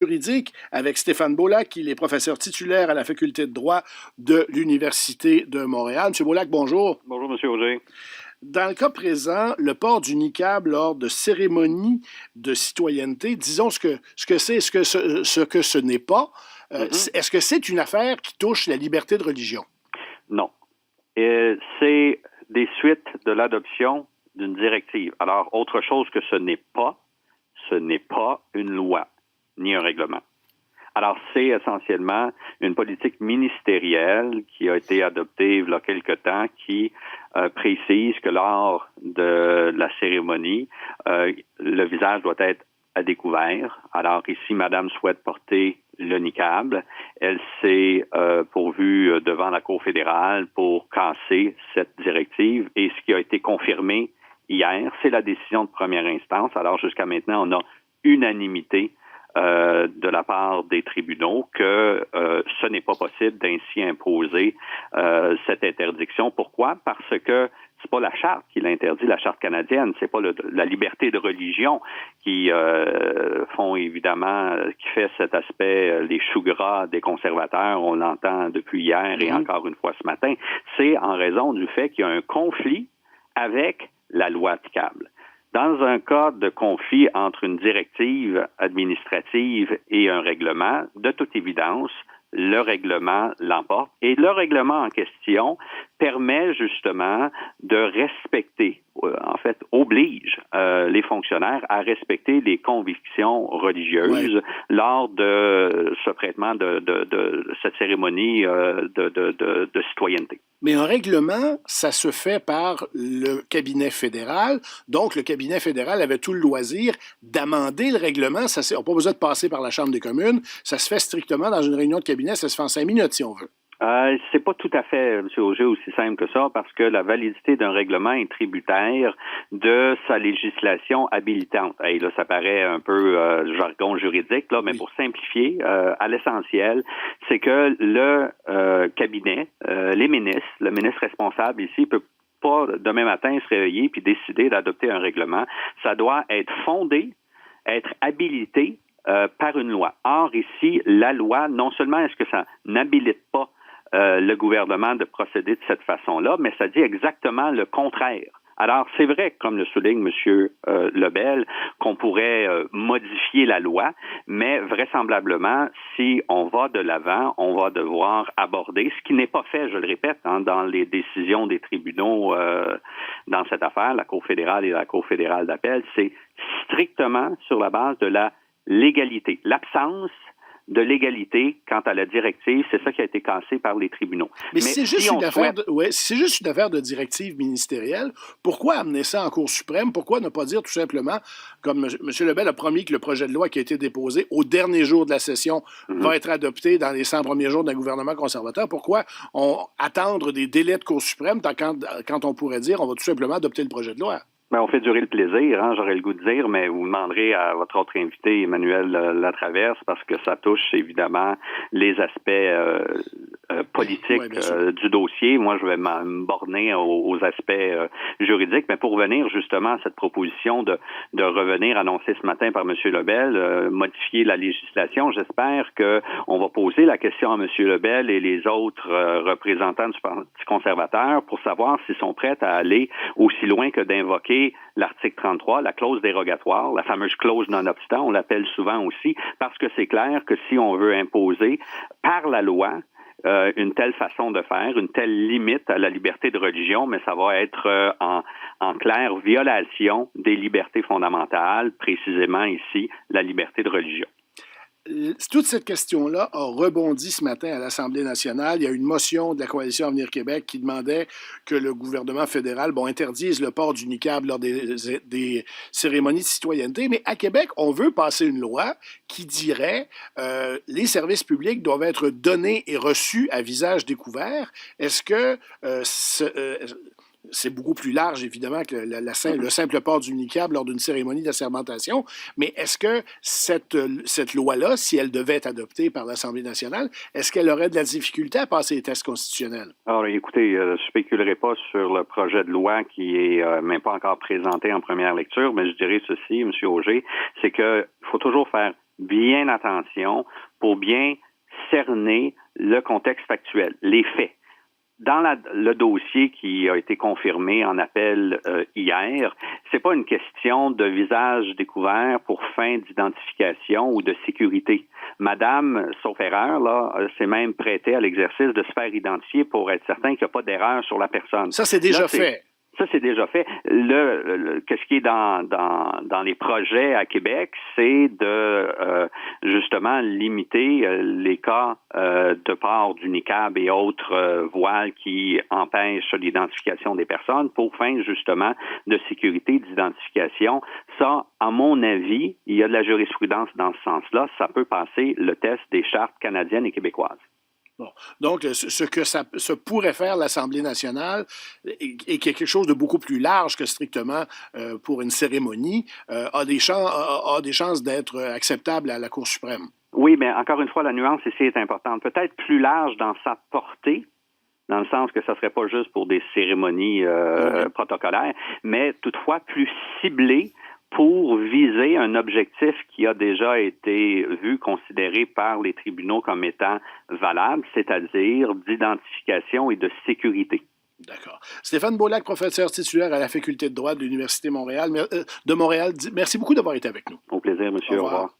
juridique avec Stéphane Beaulac, il est professeur titulaire à la faculté de droit de l'Université de Montréal. Monsieur Beaulac, bonjour. Bonjour, M. Auger. Dans le cas présent, le port du niqab lors de cérémonies de citoyenneté, disons ce que c'est, ce que ce n'est pas, est-ce que c'est une affaire qui touche la liberté de religion? Non. C'est des suites de l'adoption d'une directive. Alors, autre chose que ce n'est pas une loi ni un règlement. Alors, c'est essentiellement une politique ministérielle qui a été adoptée il y a quelque temps qui précise que lors de la cérémonie, le visage doit être à découvert. Alors ici, Madame souhaite porter le niqab. Elle s'est pourvue devant la Cour fédérale pour casser cette directive et ce qui a été confirmé hier, c'est la décision de première instance. Alors jusqu'à maintenant, on a unanimité de la part des tribunaux que ce n'est pas possible d'ainsi imposer cette interdiction. Pourquoi? Parce que c'est pas la charte qui l'interdit, la charte canadienne, c'est pas la liberté de religion qui font évidemment, qui fait cet aspect, les choux gras des conservateurs, on l'entend depuis hier et encore une fois ce matin, c'est en raison du fait qu'il y a un conflit avec la loi applicable. Dans un cas de conflit entre une directive administrative et un règlement, de toute évidence, le règlement l'emporte. Et le règlement en question permet justement de respecter, en fait, oblige les fonctionnaires à respecter les convictions religieuses lors de ce traitement de cette cérémonie de citoyenneté. Mais un règlement, ça se fait par le cabinet fédéral. Donc, le cabinet fédéral avait tout le loisir d'amender le règlement. On n'a pas besoin de passer par la Chambre des communes. Ça se fait strictement dans une réunion de cabinet. Ça se fait en 5 minutes, si on veut. C'est pas tout à fait, M. Auger, aussi simple que ça, parce que la validité d'un règlement est tributaire de sa législation habilitante. Hey, là, ça paraît un peu jargon juridique, là, mais pour simplifier, à l'essentiel, c'est que le cabinet, les ministres, le ministre responsable ici peut pas demain matin se réveiller puis décider d'adopter un règlement. Ça doit être fondé, être habilité par une loi. Or, ici, la loi, non seulement est-ce que ça n'habilite pas le gouvernement de procéder de cette façon-là, mais ça dit exactement le contraire. Alors, c'est vrai, comme le souligne M. Lebel, qu'on pourrait modifier la loi, mais vraisemblablement, si on va de l'avant, on va devoir aborder, ce qui n'est pas fait, je le répète, dans les décisions des tribunaux dans cette affaire, la Cour fédérale et la Cour fédérale d'appel, c'est strictement sur la base de la légalité. L'absence de l'égalité quant à la directive, c'est ça qui a été cassé par les tribunaux. Mais si c'est juste une affaire de directive ministérielle, pourquoi amener ça en Cour suprême? Pourquoi ne pas dire tout simplement, comme M. Lebel a promis que le projet de loi qui a été déposé au dernier jour de la session va être adopté dans les 100 premiers jours d'un gouvernement conservateur? Pourquoi attendre des délais de Cour suprême quand on pourrait dire on va tout simplement adopter le projet de loi? Ben, on fait durer le plaisir, j'aurais le goût de dire, mais vous demanderez à votre autre invité, Emmanuel Latraverse, parce que ça touche évidemment les aspects politiques du dossier. Moi, je vais me borner aux aspects juridiques, mais pour revenir justement à cette proposition de revenir annoncée ce matin par M. Lebel, modifier la législation, j'espère qu'on va poser la question à M. Lebel et les autres représentants du Parti conservateur pour savoir s'ils sont prêts à aller aussi loin que d'invoquer l'article 33, la clause dérogatoire, la fameuse clause non-obstant, on l'appelle souvent aussi, parce que c'est clair que si on veut imposer par la loi une telle façon de faire, une telle limite à la liberté de religion, mais ça va être en claire violation des libertés fondamentales, précisément ici, la liberté de religion. Toute cette question-là a rebondi ce matin à l'Assemblée nationale. Il y a une motion de la Coalition Avenir Québec qui demandait que le gouvernement fédéral interdise le port du niqab lors des cérémonies de citoyenneté. Mais à Québec, on veut passer une loi qui dirait les services publics doivent être donnés et reçus à visage découvert. Est-ce que c'est beaucoup plus large, évidemment, que le simple port du niqab lors d'une cérémonie d'assermentation. Mais est-ce que cette loi-là, si elle devait être adoptée par l'Assemblée nationale, est-ce qu'elle aurait de la difficulté à passer les tests constitutionnels? Alors, écoutez, je ne spéculerai pas sur le projet de loi qui est même pas encore présenté en première lecture, mais je dirais ceci, M. Auger, c'est qu'il faut toujours faire bien attention pour bien cerner le contexte factuel, les faits. Dans le dossier qui a été confirmé en appel hier, c'est pas une question de visage découvert pour fin d'identification ou de sécurité. Madame, sauf erreur, là, s'est même prêtée à l'exercice de se faire identifier pour être certain qu'il n'y a pas d'erreur sur la personne. Ça, c'est déjà fait. Ça, c'est déjà fait. Qu'est-ce qui est dans les projets à Québec, c'est de justement limiter les cas de port du niqab et autres voiles qui empêchent l'identification des personnes pour fin justement de sécurité, d'identification. Ça, à mon avis, il y a de la jurisprudence dans ce sens-là. Ça peut passer le test des chartes canadiennes et québécoises. Bon. Donc, ce que ça pourrait faire l'Assemblée nationale et qui est quelque chose de beaucoup plus large que strictement pour une cérémonie, a des chances d'être acceptable à la Cour suprême. Oui, mais encore une fois, la nuance ici est importante. Peut-être plus large dans sa portée, dans le sens que ça ne serait pas juste pour des cérémonies protocolaires, mais toutefois plus ciblée pour viser un objectif qui a déjà été considéré par les tribunaux comme étant valable, c'est-à-dire d'identification et de sécurité. D'accord. Stéphane Beaulac, professeur titulaire à la Faculté de droit de l'Université de Montréal, merci beaucoup d'avoir été avec nous. Au plaisir, monsieur. Au revoir.